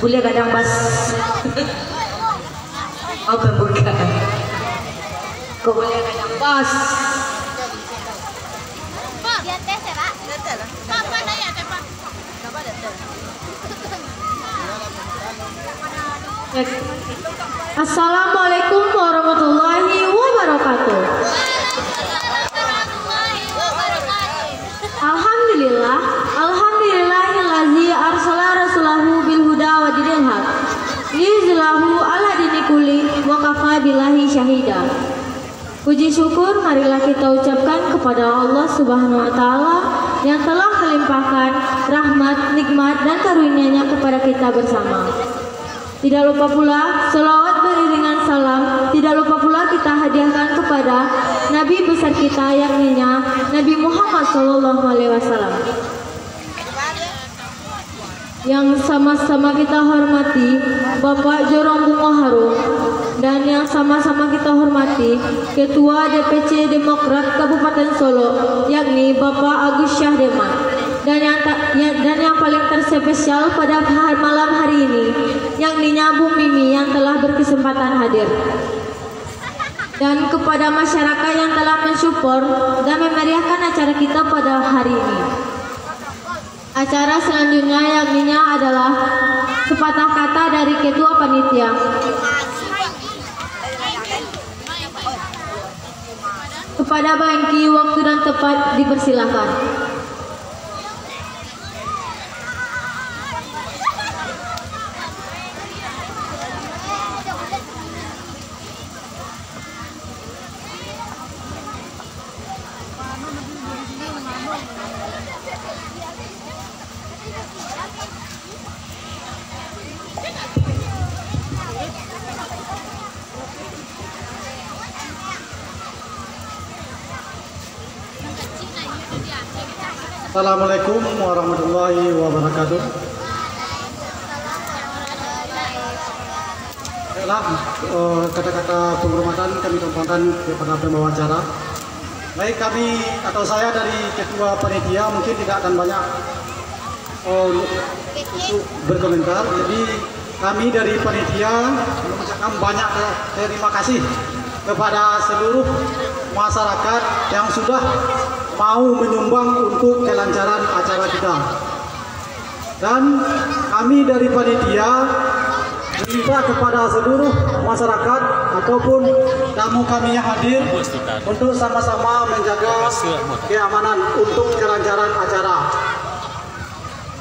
Boleh kadang bas. Oh bukan. Kau boleh kadang bas. Assalamualaikum warahmatullahi wabarakatuh. Alhamdulillah, alhamdulillahillazi arsala rasulahu bil huda wa dinil haq. Liyuzlahu ala dini kulli wa kafa billahi syahida. Puji syukur marilah kita ucapkan kepada Allah Subhanahu wa taala yang telah melimpahkan rahmat, nikmat dan karunia-Nya kepada kita bersama. Tidak lupa pula selawat beriringan salam, tidak lupa pula kita hadiahkan kepada Nabi besar kita yakninya Nabi Muhammad SAW. Yang sama-sama kita hormati Bapak Jorong Bungo Harum, dan yang sama-sama kita hormati Ketua DPC Demokrat Kabupaten Solo yakni Bapak Agus Syahdeman. Dan yang paling terspesial pada malam hari ini yakninya Bu Mimi yang telah berkesempatan hadir. Dan kepada masyarakat yang telah mensupport dan memeriahkan acara kita pada hari ini. Acara selanjutnya yakninya adalah sepatah kata dari Ketua Panitia. Kepada Bangki waktu dan tepat dipersilakan. Assalamualaikum warahmatullahi wabarakatuh. Baiklah, kata-kata penghormatan kami tumpahkan kepada pembawa acara. Baik, kami atau saya dari Ketua Panitia mungkin tidak akan banyak untuk berkomentar. Jadi kami dari Panitia mengucapkan banyak terima kasih kepada seluruh masyarakat yang sudah mau menyumbang untuk kelancaran acara kita. Dan kami dari panitia minta kepada seluruh masyarakat ataupun tamu kami yang hadir untuk sama-sama menjaga keamanan untuk kelancaran acara.